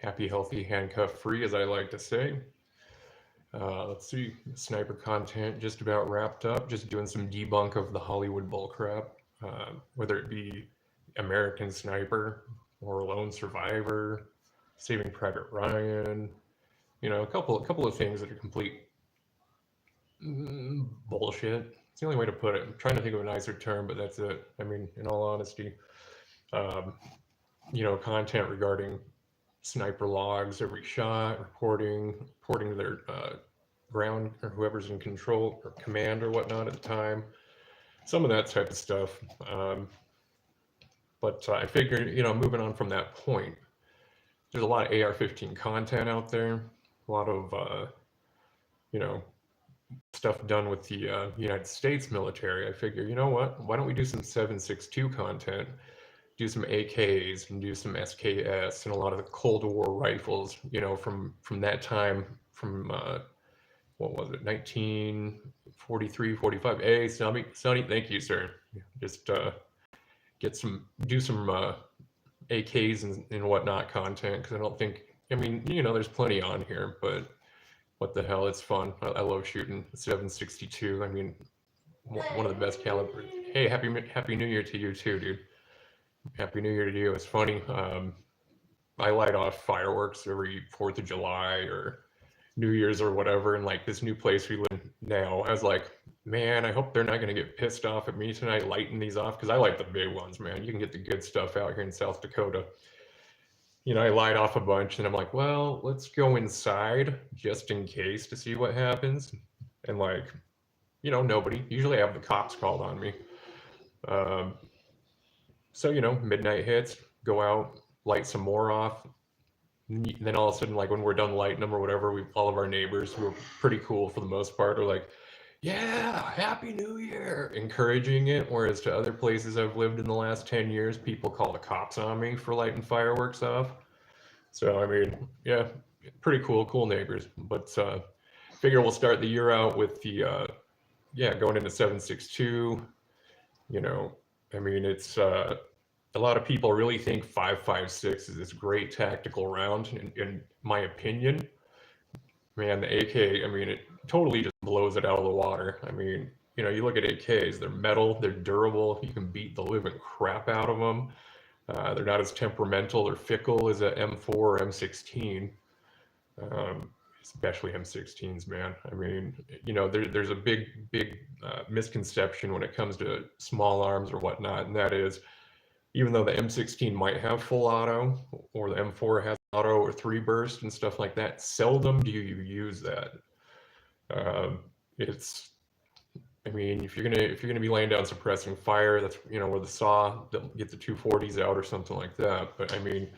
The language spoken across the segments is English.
happy, healthy, handcuff free, as I like to say. Let's see, sniper content just about wrapped up. Just doing some debunk of the Hollywood bullcrap, whether it be American Sniper or Lone Survivor, Saving Private Ryan. A couple of things that are complete bullshit. It's the only way to put it. I'm trying to think of a nicer term, but that's it. I mean, in all honesty, um, content regarding sniper logs, every shot, reporting their ground or whoever's in control or command or whatnot at the time. Some of that type of stuff. Um, but I figured, moving on from that point, there's a lot of AR-15 content out there, a lot of, you know, stuff done with the United States military. I figure, you know what? Why don't we do some 7.62 content, do some AKs and do some SKS and a lot of the Cold War rifles, from that time, from what was it, 1943, 45. Hey, Sonny, thank you, sir. Just do some AKs and whatnot content because I don't think, I mean, there's plenty on here, but what the hell, it's fun. I love shooting 7.62. I mean, one of the best calibers. Hey, happy New Year to you too, dude. Happy New Year to you. It's funny. I light off fireworks every 4th of July or New Year's or whatever. And like this new place we live in now, I was like, man, I hope they're not going to get pissed off at me tonight lighting these off because I like the big ones, man. You can get the good stuff out here in South Dakota. I light off a bunch and I'm like, well, let's go inside just in case to see what happens. And like, nobody. Usually I have the cops called on me. Um, so, midnight hits, go out, light some more off. Then all of a sudden, like when we're done lighting them or whatever, all of our neighbors who are pretty cool for the most part are like, yeah, Happy New Year, encouraging it. Whereas to other places I've lived in the last 10 years, people call the cops on me for lighting fireworks off. So, I mean, yeah, pretty cool neighbors. But figure we'll start the year out with the, going into 7.62. You know, I mean, it's a lot of people really think 5.56 is this great tactical round. In my opinion, man, the AK, I mean, it totally just blows it out of the water. I mean, you look at AKs, they're metal, they're durable, you can beat the living crap out of them. They're not as temperamental or fickle as a M4 or M16, um, especially M16s, man. I mean, there's a big misconception when it comes to small arms or whatnot, and that is, even though the M16 might have full auto or the M4 has auto or 3 burst and stuff like that, seldom do you use that. It's, I mean, if you're gonna be laying down suppressing fire, that's where the saw get the 240s out or something like that. But I mean,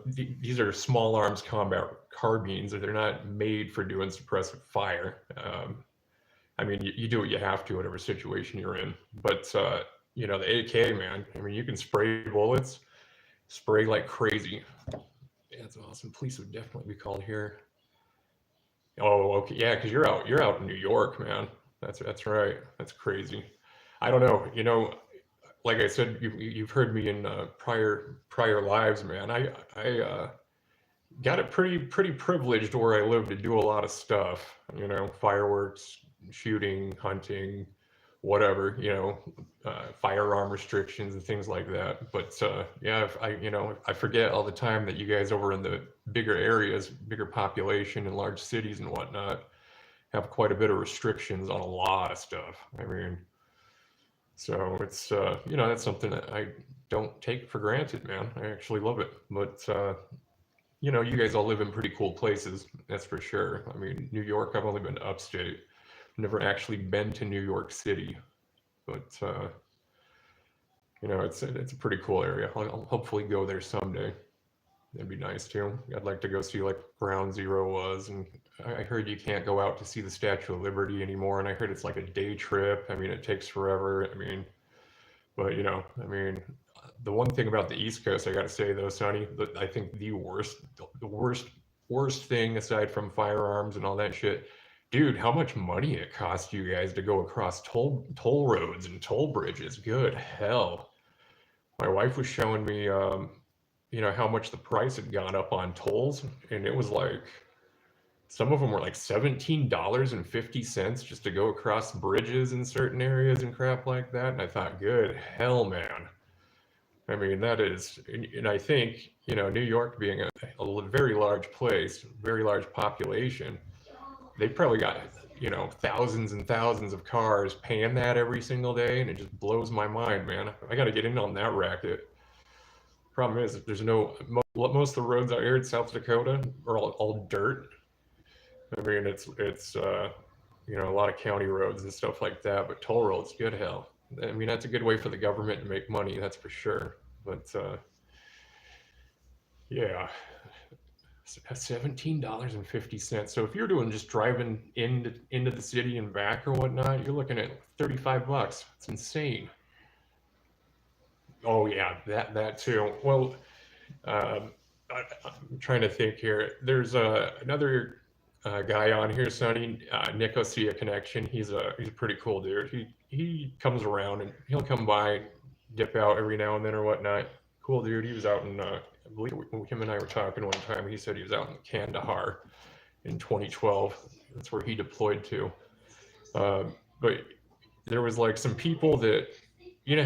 these are small arms combat carbines, they're not made for doing suppressive fire. I mean, you do what you have to, whatever situation you're in. But the AK, man, I mean, you can spray bullets, spray like crazy. Yeah, that's awesome. Police would definitely be called here. Oh, okay, yeah, because you're out in New York, man. That's right. That's crazy. I don't know. Like I said, you've heard me in prior lives, man. I got it pretty privileged where I live to do a lot of stuff. Fireworks, shooting, hunting, whatever. Firearm restrictions and things like that. But yeah, I forget all the time that you guys over in the bigger areas, bigger population and large cities and whatnot have quite a bit of restrictions on a lot of stuff. I mean, so it's that's something that I don't take for granted, man. I actually love it. But you guys all live in pretty cool places, that's for sure. I mean, New York, I've only been to upstate. Never actually been to New York City, but it's a pretty cool area. I'll hopefully go there someday. That'd be nice too. I'd like to go see like Ground Zero was, and I heard you can't go out to see the Statue of Liberty anymore, and I heard it's like a day trip. I mean, it takes forever. I mean, but I mean, the one thing about the East Coast, I got to say though, Sonny, I think the worst thing aside from firearms and all that shit, dude, how much money it costs you guys to go across toll roads and toll bridges. Good hell. My wife was showing me how much the price had gone up on tolls, and it was like some of them were like $17.50 just to go across bridges in certain areas and crap like that. And I thought, good hell, man. I mean, that is, and I think, New York being a very large place, very large population, they probably got, thousands and thousands of cars paying that every single day. And it just blows my mind, man. I got to get in on that racket. Problem is, there's most of the roads out here in South Dakota are all dirt. I mean, it's a lot of county roads and stuff like that, but toll roads, good hell. I mean, that's a good way for the government to make money, that's for sure. But yeah, $17.50. So if you're doing just driving into the city and back or whatnot, you're looking at $35. It's insane. Oh yeah, that too. Well, I'm trying to think here. There's another guy on here, Sonny, Nicosia Connection. He's a pretty cool dude. He comes around and he'll come by, dip out every now and then or whatnot. Cool dude. He was out in, I believe him and I were talking one time. He said he was out in Kandahar in 2012. That's where he deployed to. But there was like some people that,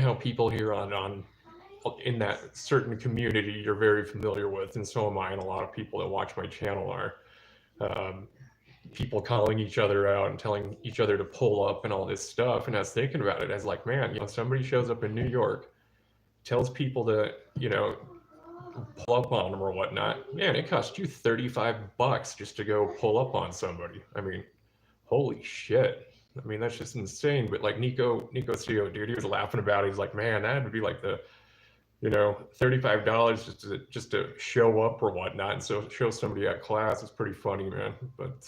how people here in that certain community you're very familiar with, and so am I, and a lot of people that watch my channel are. People calling each other out and telling each other to pull up and all this stuff. And I was thinking about it, I was like, man, somebody shows up in New York, tells people to, pull up on them or whatnot. Man, it costs you $35 just to go pull up on somebody. I mean, holy shit. I mean, that's just insane. But like Nico CEO, dude, he was laughing about it. He's like, man, that would be like the, $35 just to show up or whatnot, and so show somebody at class. It's pretty funny, man. But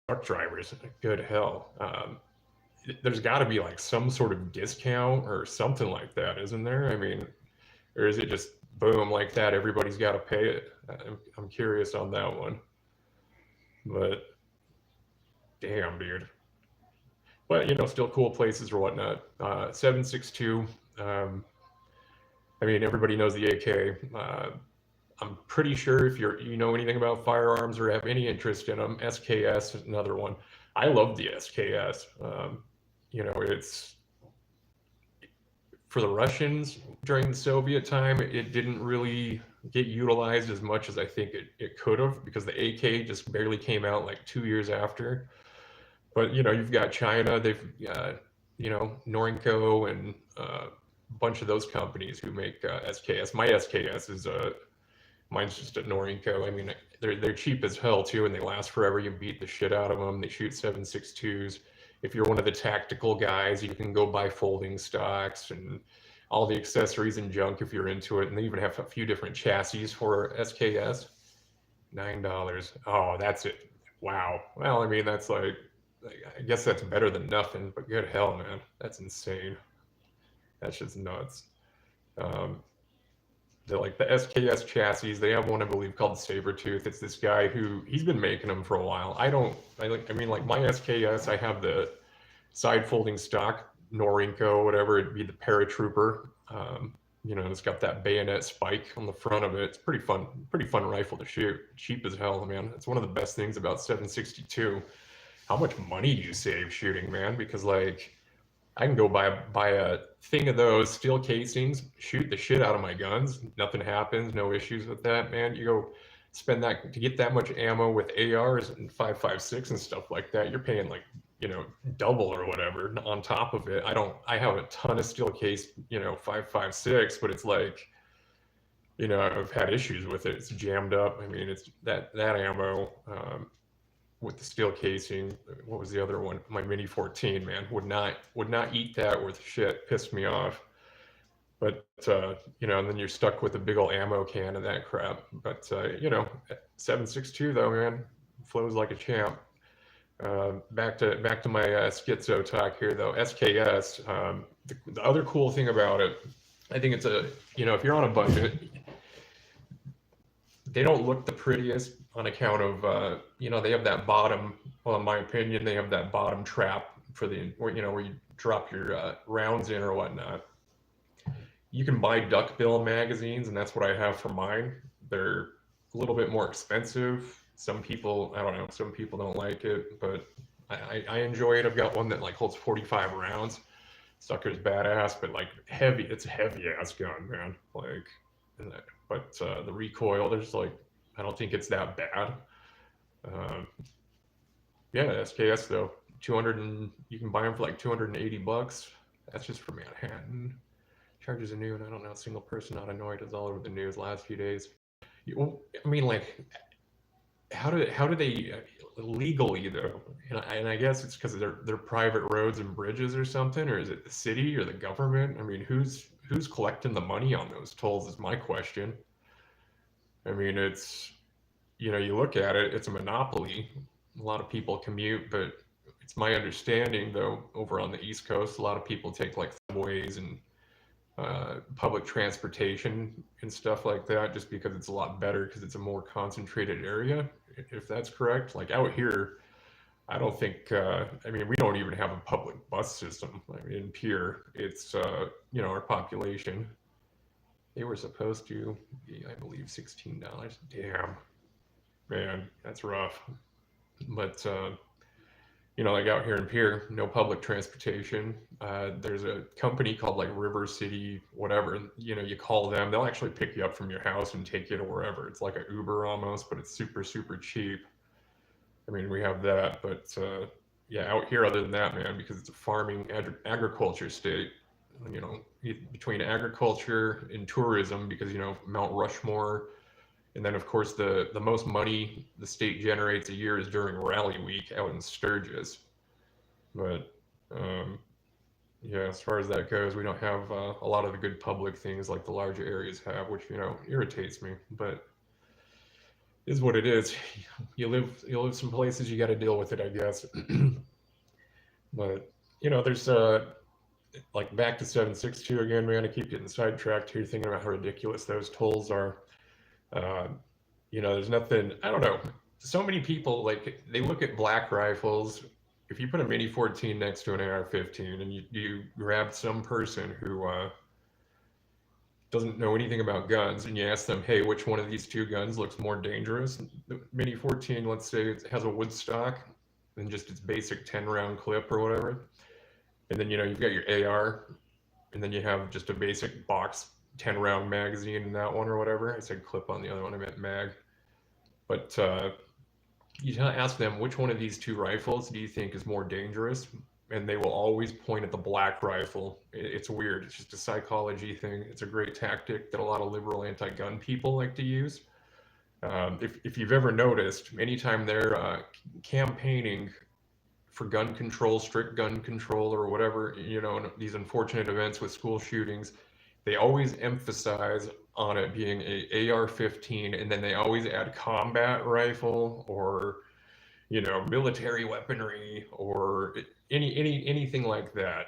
truck drivers, good hell. There's got to be like some sort of discount or something like that, isn't there? I mean, or is it just boom like that? Everybody's got to pay it. I'm curious on that one. But damn, dude. But still cool places or whatnot. 762. I mean, everybody knows the AK. I'm pretty sure if you know anything about firearms or have any interest in them, SKS is another one. I love the SKS. It's for the Russians during the Soviet time, it didn't really get utilized as much as I think it could have, because the AK just barely came out like 2 years after. But you've got China, they've Norinco and bunch of those companies who make SKS. My SKS is mine's just a Norinco. I mean, they're cheap as hell too, and they last forever. You beat the shit out of them. They shoot 7.62s. If you're one of the tactical guys, you can go buy folding stocks and all the accessories and junk if you're into it. And they even have a few different chassis for SKS. $9. Oh, that's it. Wow. Well, I mean, that's like, I guess that's better than nothing, but good hell, man. That's insane. That's just nuts. They're like the SKS chassis. They have one, I believe, called Sabertooth. It's this guy he's been making them for a while. I mean, like my SKS, I have the side folding stock, Norinco, whatever. It'd be the Paratrooper. It's got that bayonet spike on the front of it. It's pretty fun rifle to shoot. Cheap as hell, man. It's one of the best things about 7.62. How much money do you save shooting, man? Because like, I can go buy a thing of those steel casings, shoot the shit out of my guns. Nothing happens, no issues with that, man. You go spend that to get that much ammo with ARs and 5.56 and stuff like that. You're paying like, double or whatever on top of it. I have a ton of steel case, 5.56, but it's like, I've had issues with it. It's jammed up. I mean, it's that ammo. With the steel casing, what was the other one? My Mini 14, man, would not eat that worth shit. Pissed me off. But and then you're stuck with a big old ammo can and that crap. But 7.62 though, man, flows like a champ. Back to my schizo talk here though. SKS. The other cool thing about it, I think it's if you're on a budget, they don't look the prettiest on account of, they have that bottom, well, in my opinion, they have that bottom trap for where you drop your rounds in or whatnot. you can buy duckbill magazines, and that's what I have for mine. They're a little bit more expensive. Some people, I don't know, some people don't like it, but I enjoy it. I've got one that like holds 45 rounds. Sucker's badass, but like heavy. It's a heavy ass gun, man. Like, but the recoil, there's like, I don't think it's that bad. Um, yeah, SKS though, 200 and you can buy them for like $280. That's just for Manhattan. Charges are new, and I don't know. Single person not annoyed is all over the news last few days. I mean, like, how do they legally though? And I guess it's because they're private roads and bridges or something, or is it the city or the government? I mean, who's collecting the money on those tolls is my question. I mean, it's you look at it, it's a monopoly. A lot of people commute, but it's my understanding though over on the East Coast, a lot of people take like subways and public transportation and stuff like that, just because it's a lot better because it's a more concentrated area. If that's correct, like out here, I don't think. I mean, we don't even have a public bus system. I mean, in Pierre, it's our population. They were supposed to be, I believe, $16. Damn, man, that's rough. But like out here in Pierre, no public transportation. There's a company called like River City, whatever. You call them, they'll actually pick you up from your house and take you to wherever. It's like an Uber almost, but it's super, super cheap. I mean, we have that, but yeah, out here, other than that, man, because it's a farming agriculture state, you know, between agriculture and tourism, because, Mount Rushmore, and then, of course, the most money the state generates a year is during Rally Week out in Sturgis. But um, yeah, as far as that goes, we don't have a lot of the good public things like the larger areas have, which irritates me. But is what it is. You live some places, you got to deal with it, I guess. But there's like back to 762 again, man. I keep getting sidetracked here, thinking about how ridiculous those tolls are. Uh, there's nothing. I don't know. So many people like they look at black rifles. If you put a Mini 14 next to an AR-15, and you grab some person who doesn't know anything about guns, and you ask them, hey, which one of these two guns looks more dangerous? The Mini 14, let's say, it has a wood stock and just its basic 10-round clip or whatever. And then, you've got your AR, and then you have just a basic box 10-round magazine in that one or whatever. I said clip on the other one, I meant mag. But you ask them, which one of these two rifles do you think is more dangerous? And they will always point at the black rifle. It's weird. It's just a psychology thing. It's a great tactic that a lot of liberal anti-gun people like to use. If you've ever noticed, anytime they're campaigning for gun control, strict gun control, or whatever, these unfortunate events with school shootings, they always emphasize on it being a AR-15, and then they always add combat rifle or military weaponry or anything like that.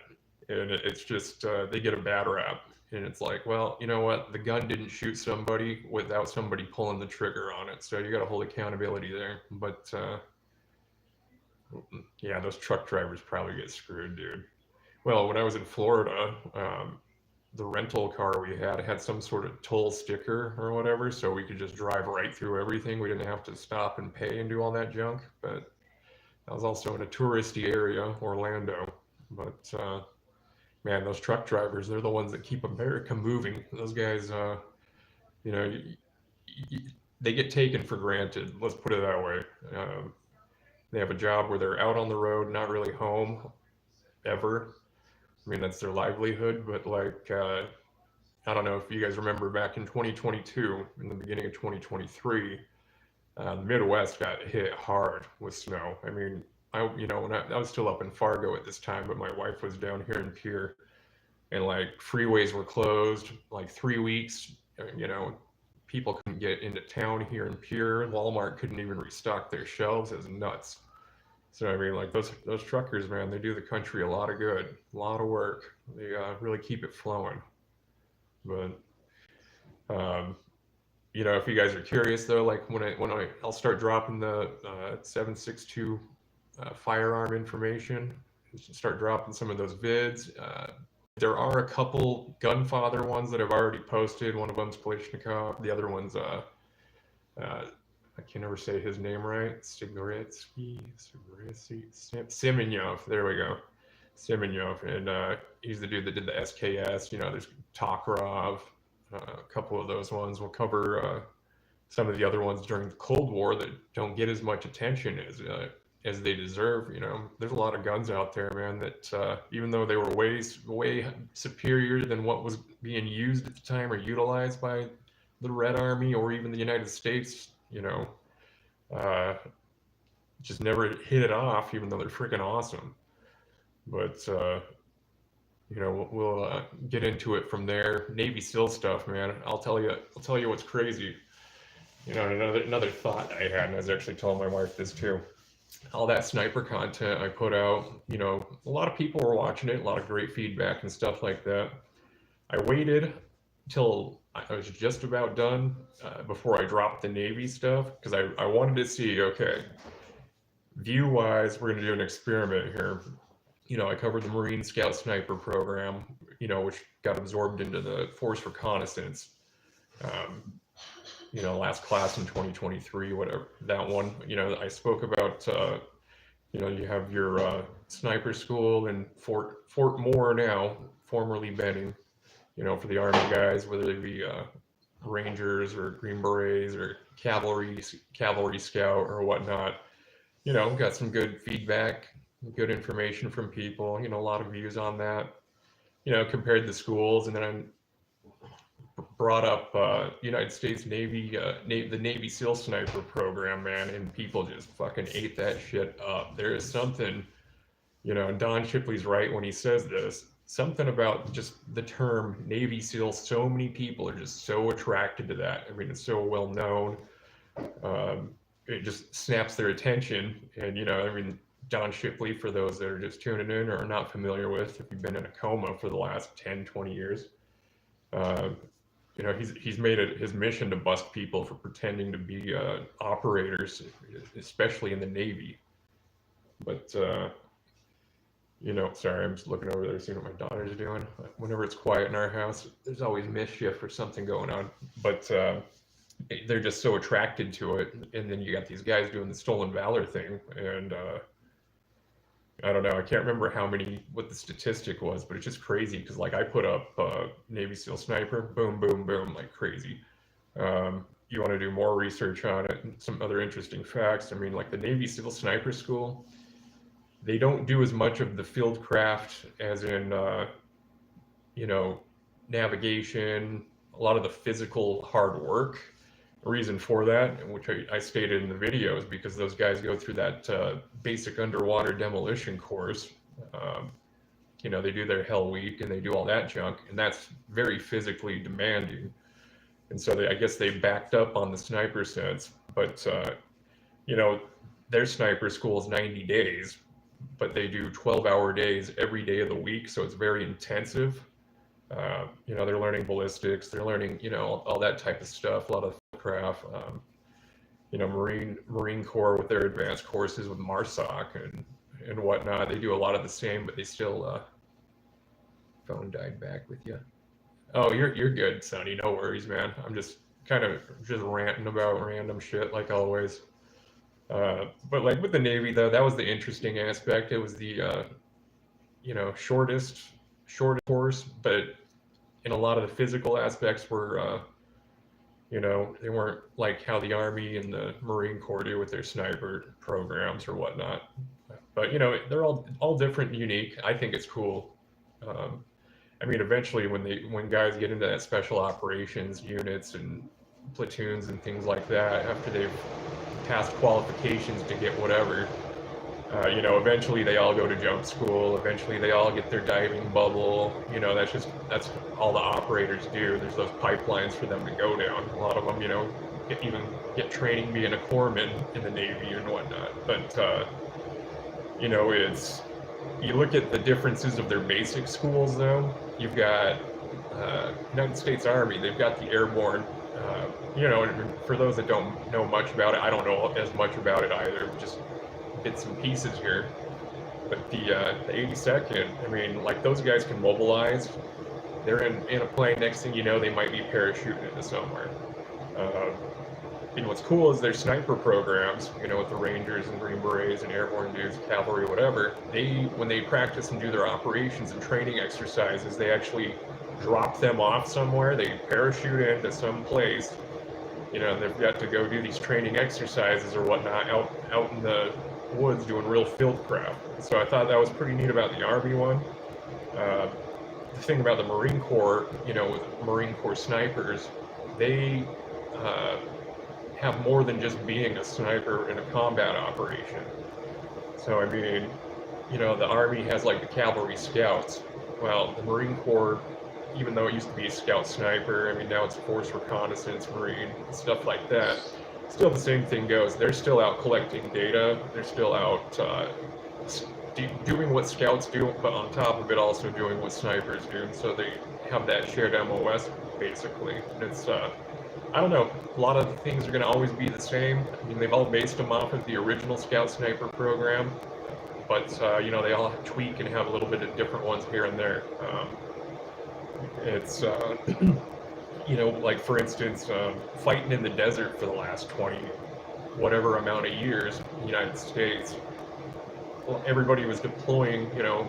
And it's just they get a bad rap. And it's like, well, you know what? The gun didn't shoot somebody without somebody pulling the trigger on it. So you got to hold accountability there. But yeah, those truck drivers probably get screwed, dude. Well, when I was in Florida, the rental car we had some sort of toll sticker or whatever, so we could just drive right through everything. We didn't have to stop and pay and do all that junk. But I was also in a touristy area, Orlando. But man, those truck drivers, they're the ones that keep America moving. Those guys, you know, y- y- they get taken for granted. Let's put it that way. They have a job where they're out on the road, not really home ever. I mean, that's their livelihood. But like, I don't know if you guys remember back in 2022, in the beginning of 2023, the Midwest got hit hard with snow. I mean, when I was still up in Fargo at this time, but my wife was down here in Pierre, and like freeways were closed like 3 weeks. People couldn't get into town here in Pierre. Walmart couldn't even restock their shelves. It was nuts. So I mean, like those truckers, man, they do the country a lot of good, a lot of work. They really keep it flowing. But um, if you guys are curious though, like I'll start dropping the 762 firearm information, start dropping some of those vids. There are a couple Gunfather ones that I've already posted. One of them's Kalishnikov. The other one's I can never say his name right. Simenyov. There we go. Simenyov, and he's the dude that did the SKS. You know, there's Tokarov, a couple of those ones. We'll cover some of the other ones during the Cold War that don't get as much attention as they deserve. You know, there's a lot of guns out there, man, that even though they were way superior than what was being used at the time or utilized by the Red Army or even the United States, you know, just never hit it off, even though they're freaking awesome. But you know, we'll get into it from there. Navy SEAL stuff, man. I'll tell you what's crazy. You know, another thought I had, and I was actually telling my wife this too. All that sniper content I put out, you know, a lot of people were watching it, a lot of great feedback and stuff like that. I waited till I was just about done before I dropped the Navy stuff, because I wanted to see, okay, view-wise, we're going to do an experiment here. You know, I covered the Marine Scout Sniper program, you know, which got absorbed into the Force Reconnaissance. You know, last class in 2023, whatever, that one. You know, I spoke about, you know, you have your sniper school in Fort Moore now, formerly Benning, you know, for the Army guys, whether they be Rangers or Green Berets or Cavalry Scout or whatnot. You know, got some good feedback, good information from people, you know, a lot of views on that, you know, compared to schools. And then I brought up United States Navy, the Navy SEAL Sniper program, man, and people just fucking ate that shit up. There is something, you know, Don Shipley's right when he says this, something about just the term Navy SEAL, so many people are just so attracted to that. I mean, it's so well known. It just snaps their attention. And, you know, I mean, Don Shipley, for those that are just tuning in or are not familiar with, if you've been in a coma for the last 10, 20 years, you know, he's made it his mission to bust people for pretending to be operators, especially in the Navy. But, you know, sorry, I'm just looking over there, seeing what my daughter's doing. Whenever it's quiet in our house, there's always mischief or something going on. But they're just so attracted to it. And then you got these guys doing the stolen valor thing. And I don't know, I can't remember what the statistic was, but it's just crazy because, like, I put up Navy SEAL Sniper, boom, boom, boom, like crazy. You want to do more research on it and some other interesting facts. I mean, like the Navy SEAL Sniper School, they don't do as much of the field craft as in, you know, navigation, a lot of the physical hard work. The reason for that, which I stated in the video, is because those guys go through that basic underwater demolition course. You know, they do their Hell Week and they do all that junk, and that's very physically demanding. And so I guess they backed up on the sniper sense, but you know, their sniper school is 90 days, but they do 12-hour days every day of the week, so it's very intensive. You know, they're learning ballistics, they're learning, you know, all that type of stuff, a lot of craft. You know, Marine Corps with their advanced courses with MARSOC and whatnot, they do a lot of the same, but they still. Phone died back with you. Oh, you're good, Sonny. No worries, man. I'm just kind of just ranting about random shit like always. But like with the Navy, though, that was the interesting aspect. It was the you know, shortest course, but in a lot of the physical aspects were you know, they weren't like how the Army and the Marine Corps do with their sniper programs or whatnot. But you know, they're all different and unique. I think it's cool. I mean, eventually when guys get into that special operations units and platoons and things like that, after they've passed qualifications to get whatever, you know, eventually they all go to jump school. Eventually they all get their diving bubble. You know, that's all the operators do. There's those pipelines for them to go down. A lot of them, you know, get training being a corpsman in the Navy and whatnot. But you know, you look at the differences of their basic schools, though. You've got United States Army. They've got the airborne. You know, for those that don't know much about it, I don't know as much about it either. Just bits and pieces here. But the 82nd, I mean, like those guys can mobilize. They're in a plane. Next thing you know, they might be parachuting into somewhere. And what's cool is their sniper programs, you know, with the Rangers and Green Berets and airborne dudes, cavalry, whatever. When they practice and do their operations and training exercises, they actually drop them off somewhere. They parachute into some place, you know, and they've got to go do these training exercises or whatnot out in the woods doing real field craft. So I thought that was pretty neat about the Army one. The thing about the Marine Corps, you know, with Marine Corps snipers, they have more than just being a sniper in a combat operation. So I mean, you know, the Army has like the cavalry scouts. Well, the Marine Corps, even though it used to be a scout sniper, I mean, now it's force reconnaissance marine, stuff like that. Still the same thing goes. They're still out collecting data. They're still out doing what scouts do, but on top of it also doing what snipers do. And so they have that shared MOS basically. And it's, I don't know, a lot of the things are going to always be the same. I mean, they've all based them off of the original Scout Sniper program, but, you know, they all tweak and have a little bit of different ones here and there. It's, you know, like for instance, fighting in the desert for the last 20 whatever amount of years in the United States, well, everybody was deploying, you know,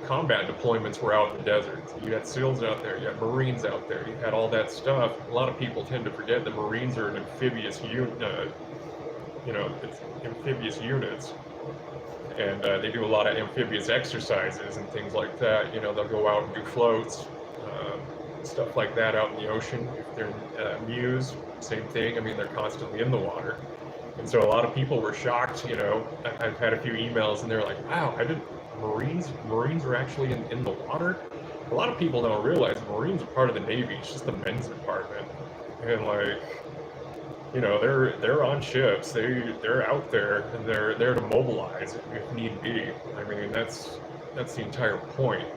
combat deployments were out in the desert. You had SEALs out there, you had Marines out there, you had all that stuff. A lot of people tend to forget that Marines are an amphibious unit, you know, it's amphibious units. And they do a lot of amphibious exercises and things like that. You know, they'll go out and do floats, stuff like that out in the ocean. If they're MEUs, same thing. I mean, they're constantly in the water. And so a lot of people were shocked, you know. I've had a few emails and they're like, wow, Marines are actually in the water? A lot of people don't realize Marines are part of the Navy. It's just the men's department. And like, you know, they're on ships. They're out there and they're there to mobilize if need be. I mean, that's the entire point.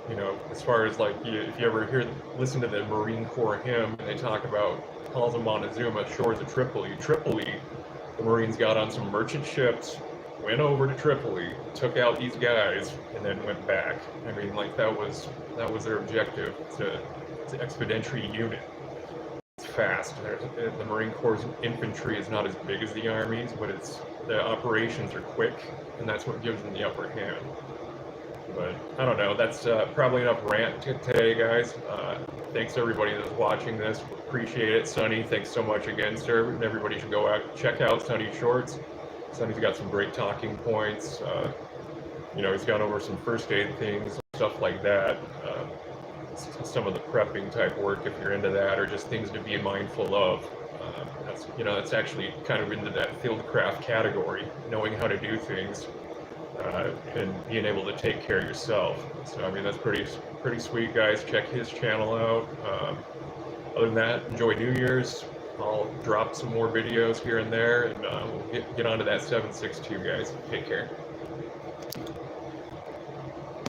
You know, as far as like, if you ever listen to the Marine Corps hymn, and they talk about calls of Montezuma, shores of Tripoli. Tripoli, the Marines got on some merchant ships, went over to Tripoli, took out these guys, and then went back. I mean, like that was their objective. It's an expeditionary unit. It's fast. The Marine Corps' infantry is not as big as the Army's, but the operations are quick, and that's what gives them the upper hand. But I don't know, that's probably enough rant today, guys. Thanks everybody that's watching this. Appreciate it. Sonny, thanks so much again, sir. Everybody should go out, check out Sonny's shorts. Sonny's got some great talking points. You know, he's gone over some first aid things, stuff like that. Some of the prepping type work, if you're into that, or just things to be mindful of. That's actually kind of into that fieldcraft category, knowing how to do things. And being able to take care of yourself. So I mean, that's pretty sweet, guys. Check his channel out. Other than that, enjoy New Year's. I'll drop some more videos here and there, and we'll get onto that 7.62, guys. Take care.